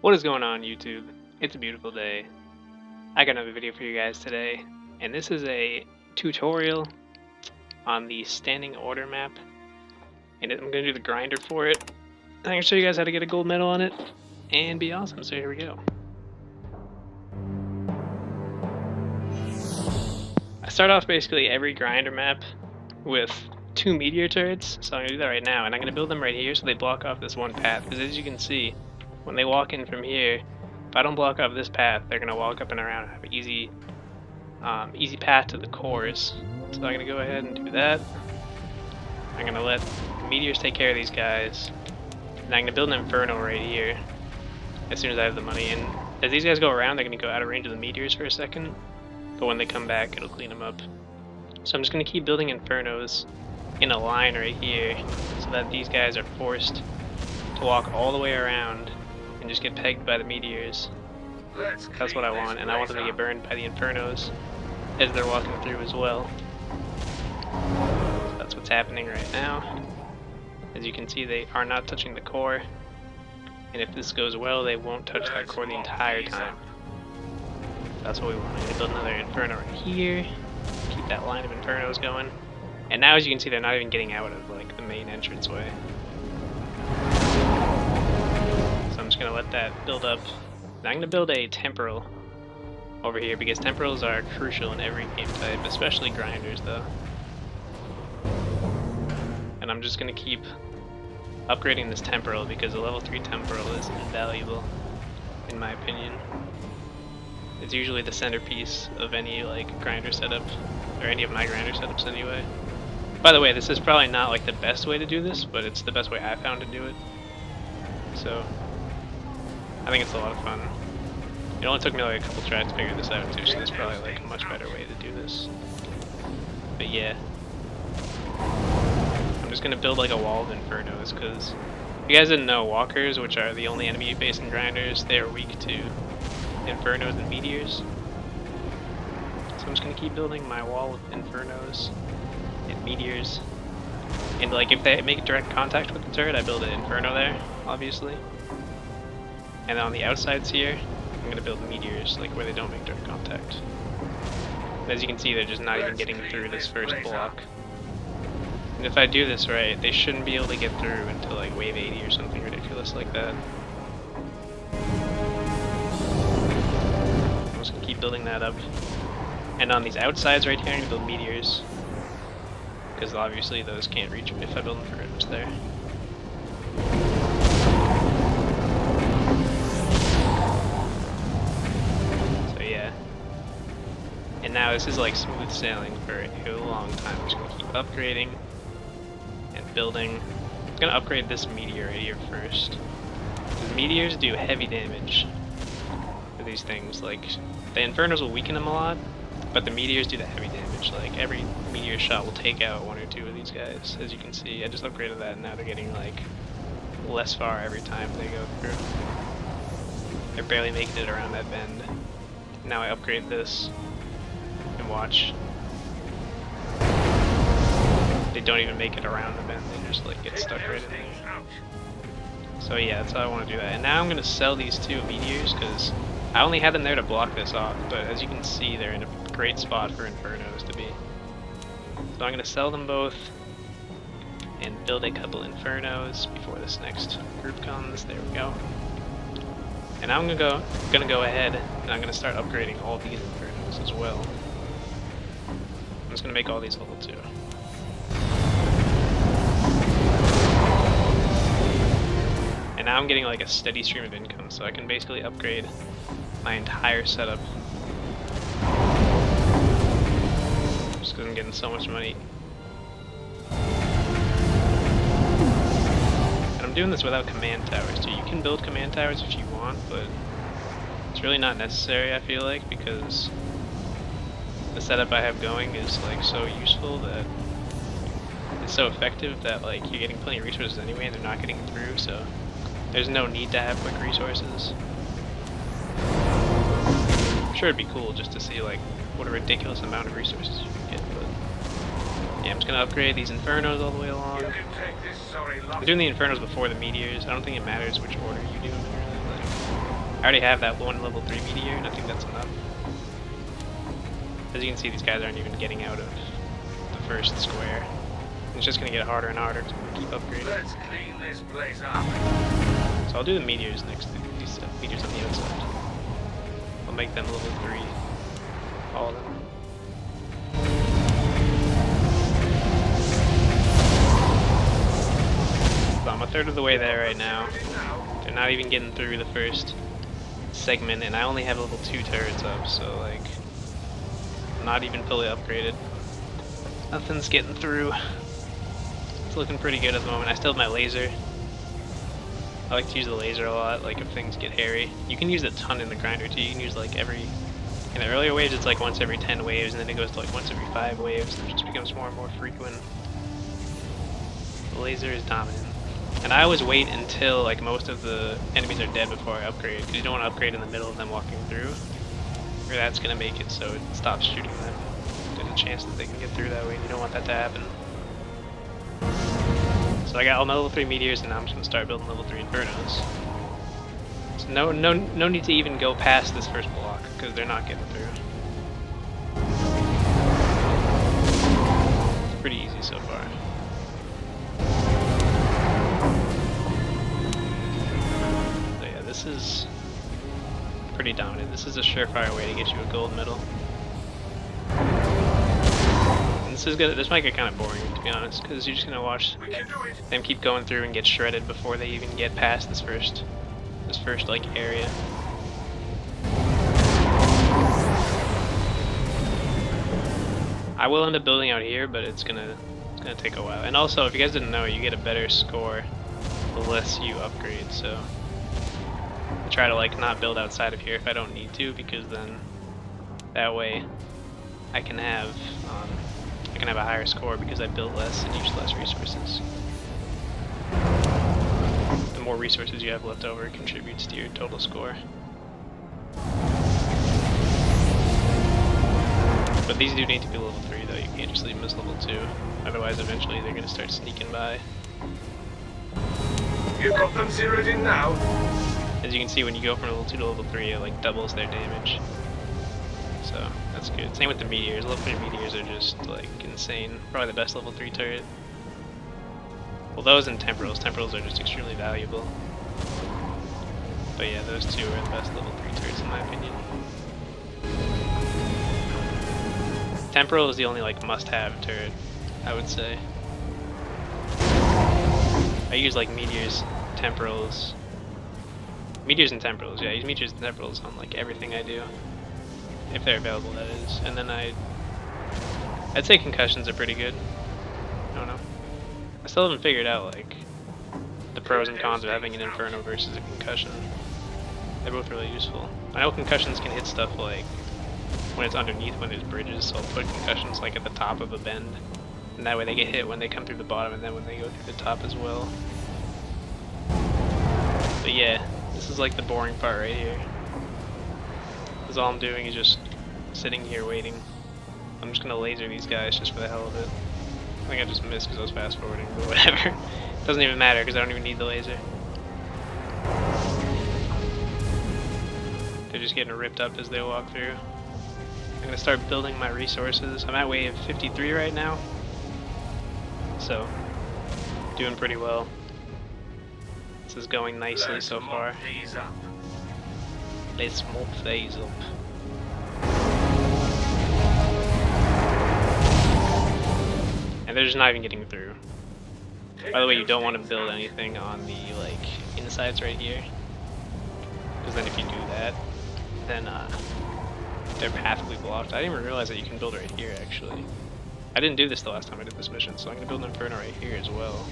What is going on, YouTube? It's a beautiful day. I got another video for you guys today, and this is a tutorial on the standing order map, and I'm going to do the grinder for it. I'm going to show you guys how to get a gold medal on it, and be awesome, so here we go. I start off basically every grinder map with 2 meteor turrets, so I'm going to do that right now, and I'm going to build them right here so they block off this one path, because as you can see, when they walk in from here, if I don't block off this path, they're going to walk up and around and have an easy path to the cores. So I'm going to go ahead and do that. I'm going to let the meteors take care of these guys. And I'm going to build an inferno right here as soon as I have the money. And as these guys go around, they're going to go out of range of the meteors for a second. But when they come back, it'll clean them up. So I'm just going to keep building infernos in a line right here so that these guys are forced to walk all the way around and just get pegged by the meteors. That's what I want, and I want them to get burned by the infernos as they're walking through as well. So that's what's happening right now. As you can see, they are not touching the core, and if this goes well, they won't touch that core the entire time. That's what we want. I'm going to build another inferno right here, keep that line of infernos going, and now as you can see, they're not even getting out of like the main entranceway. I'm just going to let that build up. Now I'm going to build a temporal over here because temporals are crucial in every game type, especially grinders though. And I'm just going to keep upgrading this temporal because a level 3 temporal is invaluable in my opinion. It's usually the centerpiece of any like grinder setup, or any of my grinder setups anyway. By the way, this is probably not like the best way to do this, but it's the best way I found to do it. So I think it's a lot of fun. It only took me like a couple tries to figure this out too, so there's probably like a much better way to do this. But yeah. I'm just gonna build like a wall of infernos, because if you guys didn't know, walkers, which are the only enemy based in grinders, they are weak to infernos and meteors. So I'm just gonna keep building my wall of infernos and meteors. And like if they make direct contact with the turret, I build an inferno there, obviously. And then on the outsides here, I'm going to build meteors, like where they don't make direct contact. And as you can see, they're just not even getting through this first block. And if I do this right, they shouldn't be able to get through until like wave 80 or something ridiculous like that. I'm just going to keep building that up. And on these outsides right here, I'm going to build meteors. Because obviously those can't reach me if I build infernos there. And now this is like smooth sailing for a long time. I'm just going to keep upgrading and building. I'm going to upgrade this meteor right here first. The meteors do heavy damage for these things. Like, the infernos will weaken them a lot, but the meteors do the heavy damage. Like, every meteor shot will take out 1 or 2 of these guys. As you can see, I just upgraded that and now they're getting like less far every time they go through. They're barely making it around that bend. Now I upgrade this. And watch. They don't even make it around the bend, they just like get stuck right in there. So yeah, that's how I want to do that. And now I'm going to sell these 2 meteors because I only had them there to block this off, but as you can see, they're in a great spot for infernos to be. So I'm going to sell them both and build a couple infernos before this next group comes. There we go. And I'm gonna go ahead and I'm going to start upgrading all these infernos as well. I'm just going to make all these level 2. And now I'm getting like a steady stream of income, so I can basically upgrade my entire setup. Just because I'm getting so much money. And I'm doing this without command towers too. You can build command towers if you want, but it's really not necessary, I feel like, because the setup I have going is like so useful that it's so effective that like you're getting plenty of resources anyway and they're not getting through, so there's no need to have quick resources. I'm sure it'd be cool just to see like what a ridiculous amount of resources you can get, but yeah, I'm just gonna upgrade these infernos all the way along. I'm doing the infernos before the meteors. I don't think it matters which order you do them in, really. I already have that one level 3 meteor, and I think that's enough. As you can see, these guys aren't even getting out of the first square. It's just gonna get harder and harder to keep upgrading. Let's clean this place up. So I'll do the meteors next, these meteors on the outside. I'll make them level 3. All of them. So I'm a third of the way there right now. They're not even getting through the first segment, and I only have level 2 turrets up, so like, I'm not even fully upgraded. Nothing's getting through. It's looking pretty good at the moment. I still have my laser. I like to use the laser a lot, like if things get hairy. You can use it a ton in the grinder too. You can use like in the earlier waves it's like once every 10 waves, and then it goes to like once every 5 waves, and it just becomes more and more frequent. The laser is dominant. And I always wait until like most of the enemies are dead before I upgrade, because you don't want to upgrade in the middle of them walking through, or that's going to make it so it stops shooting them. There's a chance that they can get through that way, and you don't want that to happen. So I got all my level 3 meteors, and now I'm just going to start building level 3 infernos. So no need to even go past this first block, because they're not getting through. It's pretty easy so far. So yeah, this is pretty dominant. This is a surefire way to get you a gold medal. This might get kind of boring, to be honest, because you're just gonna watch them keep going through and get shredded before they even get past this first like area. I will end up building out here, but it's gonna take a while. And also, if you guys didn't know, you get a better score the less you upgrade. So I try to like not build outside of here if I don't need to, because then that way I can have a higher score because I built less and used less resources. The more resources you have left over contributes to your total score. But these do need to be level 3 though, you can't just leave them as level 2. Otherwise eventually they're going to start sneaking by. You got them zeroed in now? As you can see, when you go from level 2 to level 3, it like doubles their damage. So that's good. Same with the meteors. Level 3 meteors are just like insane. Probably the best level 3 turret. Well, those and temporals. Temporals are just extremely valuable. But yeah, those two are the best level 3 turrets in my opinion. Temporal is the only like must-have turret, I would say. I use like meteors, temporals. Meteors and temporals, yeah, I use meteors and temporals on like everything I do. If they're available, that is. And then I'd say concussions are pretty good. I don't know. I still haven't figured out like the pros and cons of having an inferno versus a concussion. They're both really useful. I know concussions can hit stuff like when it's underneath, when there's bridges, so I'll put concussions like at the top of a bend, and that way they get hit when they come through the bottom and then when they go through the top as well. But yeah, this is like the boring part right here. Because all I'm doing is just sitting here waiting. I'm just gonna laser these guys just for the hell of it. I think I just missed because I was fast forwarding, but whatever. Doesn't even matter because I don't even need the laser. They're just getting ripped up as they walk through. I'm gonna start building my resources. I'm at wave 53 right now, so doing pretty well. This is going nicely so far. Let's mop these up. And they're just not even getting through. By the way, you don't want to build anything on the like insides right here, because then if you do that, then their path will be blocked. I didn't even realize that you can build right here actually. I didn't do this the last time I did this mission, so I'm gonna build an inferno right here as well.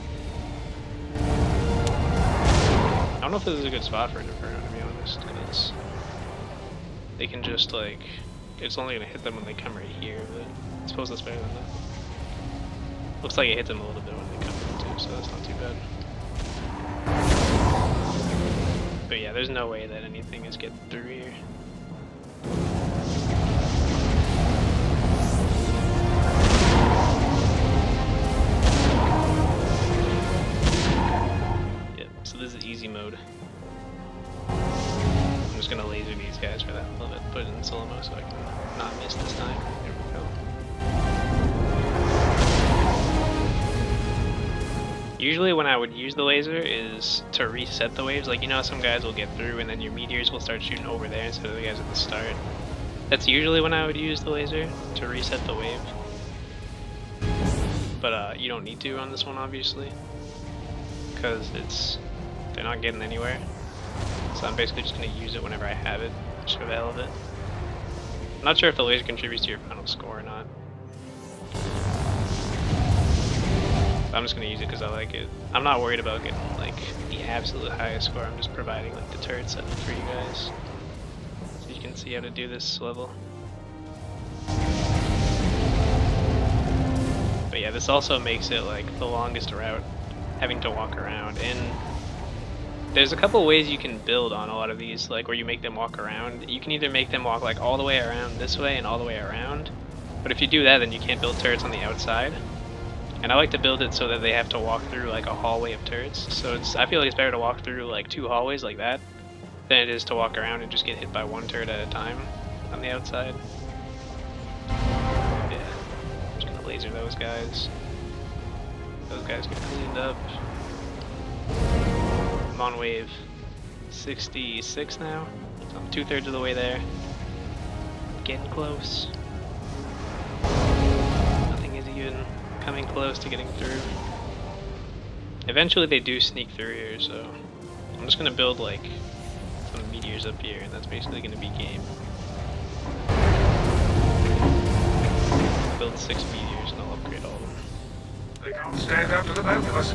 I don't know if this is a good spot for an inferno, to be honest, because they can just like, it's only gonna hit them when they come right here, but I suppose that's better than that. Looks like it hits them a little bit when they come in too, so that's not too bad. But yeah, there's no way that anything is getting through here. Yeah, so this is easy mode. I'm just gonna laser these guys for that a little bit, put it in slow-mo so I can not miss this time. There we go. Usually when I would use the laser is to reset the waves, like you know some guys will get through and then your meteors will start shooting over there instead of the guys at the start. That's usually when I would use the laser, to reset the wave. But you don't need to on this one obviously, because they're not getting anywhere. So I'm basically just going to use it whenever I have it, just for the hell of it. I'm not sure if the laser contributes to your final score or not. I'm just going to use it because I like it. I'm not worried about getting like the absolute highest score, I'm just providing like the turret setup for you guys. So you can see how to do this level. But yeah, this also makes it like the longest route, having to walk around. And there's a couple ways you can build on a lot of these, like where you make them walk around. You can either make them walk like all the way around this way and all the way around, but if you do that then you can't build turrets on the outside. And I like to build it so that they have to walk through like a hallway of turrets. So I feel like it's better to walk through like 2 hallways like that than it is to walk around and just get hit by 1 turret at a time on the outside. Yeah, I'm just gonna laser those guys. Those guys get cleaned up. I'm on wave 66 now, so I'm 2/3 of the way there. Getting close. Nothing is even coming close to getting through. Eventually they do sneak through here, so I'm just gonna build like some meteors up here, and that's basically gonna be game. Build 6 meteors and I'll upgrade all of them. They can't stand up to the both of us.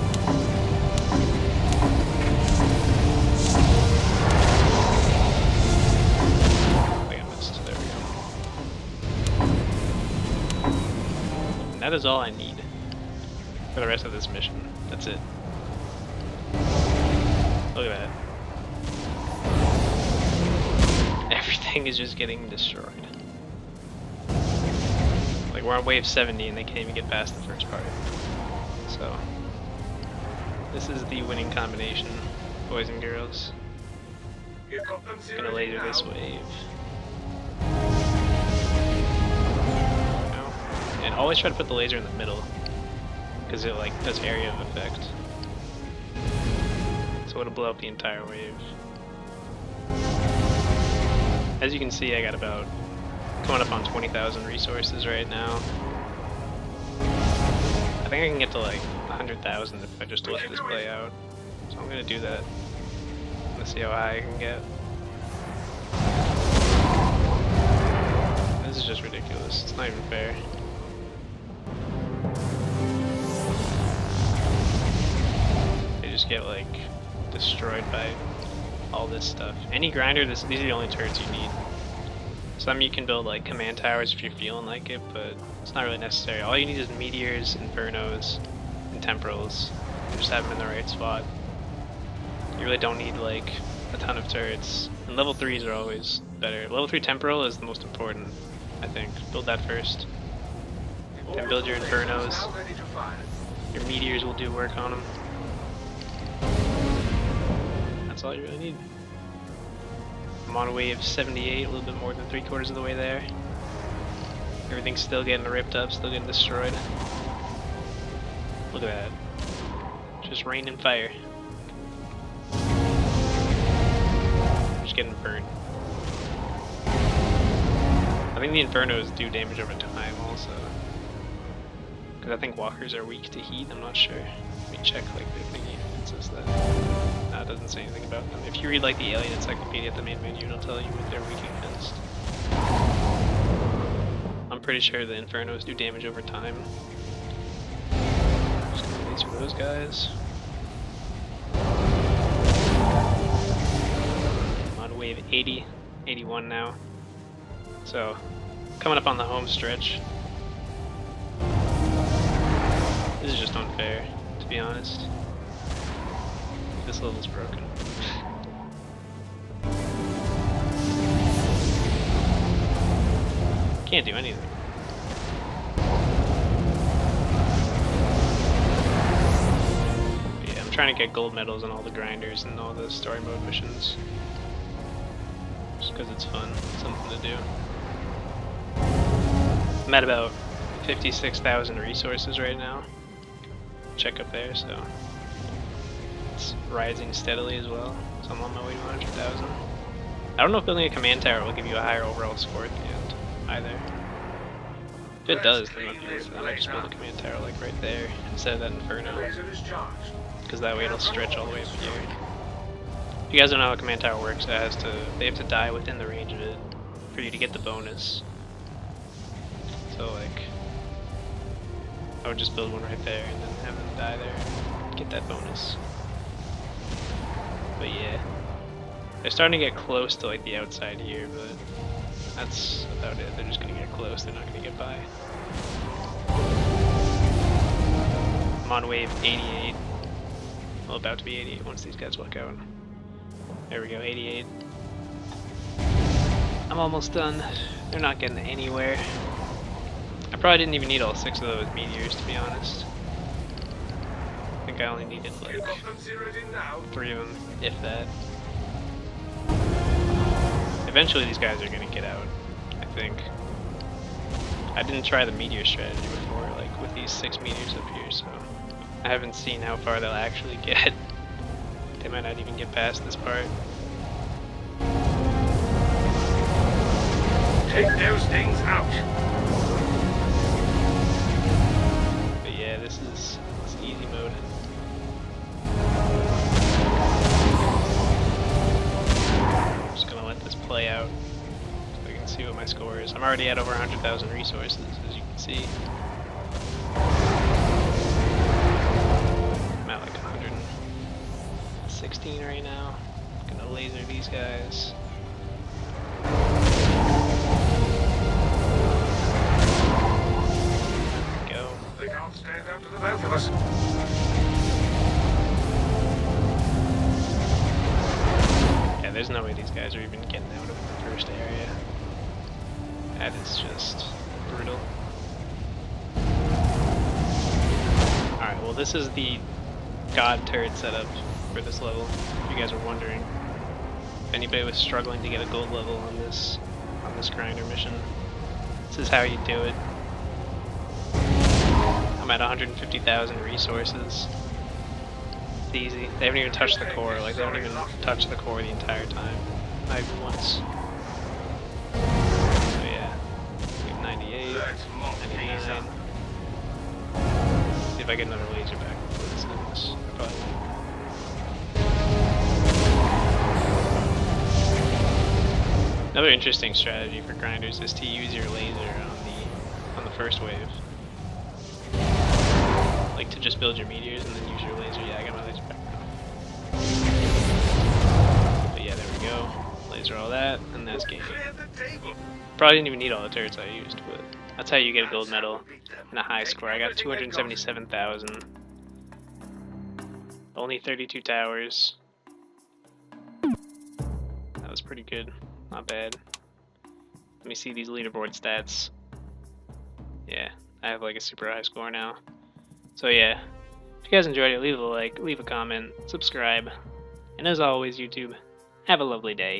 That is all I need for the rest of this mission. That's it. Look at that. Everything is just getting destroyed. Like we're on wave 70 and they can't even get past the first part. So this is the winning combination, boys and girls. Gonna laser this wave. And always try to put the laser in the middle, because it like does area of effect. So it'll blow up the entire wave. As you can see, I got about coming up on 20,000 resources right now. I think I can get to like 100,000 if I just let this play out. So I'm gonna do that. I'm gonna see how high I can get. This is just ridiculous. It's not even fair. Get like destroyed by all this stuff. Any grinder, these are the only turrets you need. Some you can build like command towers if you're feeling like it, but it's not really necessary. All you need is meteors, infernos, and temporals. And just have them in the right spot. You really don't need like a ton of turrets. And level 3s are always better. Level 3 temporal is the most important, I think. Build that first. Then build your infernos. Your meteors will do work on them. That's all you really need. I'm on wave 78, a little bit more than 3/4 of the way there. Everything's still getting ripped up, still getting destroyed. Look at that. Just rain and fire. Just getting burned. I think the Infernos do damage over time also. Because I think walkers are weak to heat, I'm not sure. Let me check like the thingy if it says that. No, it doesn't say anything about them. If you read like the Alien Encyclopedia at the main menu, it'll tell you what they're weak against. I'm pretty sure the Infernos do damage over time. Just gonna laser those guys. I'm on wave 80, 81 now. So, coming up on the home stretch. This is just unfair, to be honest. This level's broken. Can't do anything. Yeah, I'm trying to get gold medals on all the grinders and all the story mode missions. just because it's fun, something to do. I'm at about 56,000 resources right now. Check up there, so it's rising steadily as well. So I'm on my way to 100,000. I don't know if building a command tower will give you a higher overall score at the end either. If it does, then it might be worth it. I might just build a command tower like right there instead of that inferno, because that way it'll stretch all the way up here. If you guys don't know how a command tower works, they have to die within the range of it for you to get the bonus. So like, I would just build one right there and then have them die there and get that bonus. But yeah, they're starting to get close to like the outside here, but that's about it. They're just gonna get close, they're not gonna get by. I'm on wave 88. Well, about to be 88 once these guys walk out. There we go, 88. I'm almost done. They're not getting anywhere. I probably didn't even need all 6 of those meteors, to be honest. I think I only needed like 3 of them, if that. Eventually these guys are gonna get out, I think. I didn't try the meteor strategy before, like with these 6 meteors up here, so I haven't seen how far they'll actually get. They might not even get past this part. Take those things out. But yeah, this is easy mode. I'm just gonna let this play out so we can see what my score is. I'm already at over 100,000 resources, as you can see. I'm at like 116 right now. I'm gonna laser these guys. They can't stand up to the both of us. Yeah, there's no way these guys are even getting out of the first area. That is just brutal. Alright, well this is the god turret setup for this level, if you guys are wondering. If anybody was struggling to get a gold level on this grinder mission, this is how you do it. I'm at 150,000 resources. It's easy. They haven't even touched the core, like they haven't even touched the core the entire time. Not even once. So yeah. 98, 99. See if I get another laser back before this ends. Probably won't. Another interesting strategy for grinders is to use your laser on the first wave. Like to just build your meteors and then use your laser. Yeah, I got my laser back now. But yeah, there we go. Laser all that, and that's game. Probably didn't even need all the turrets I used, but that's how you get a gold medal and a high score. I got 277,000. Only 32 towers. That was pretty good. Not bad. Let me see these leaderboard stats. Yeah, I have like a super high score now. So yeah, if you guys enjoyed it, leave a like, leave a comment, subscribe, and as always, YouTube, have a lovely day.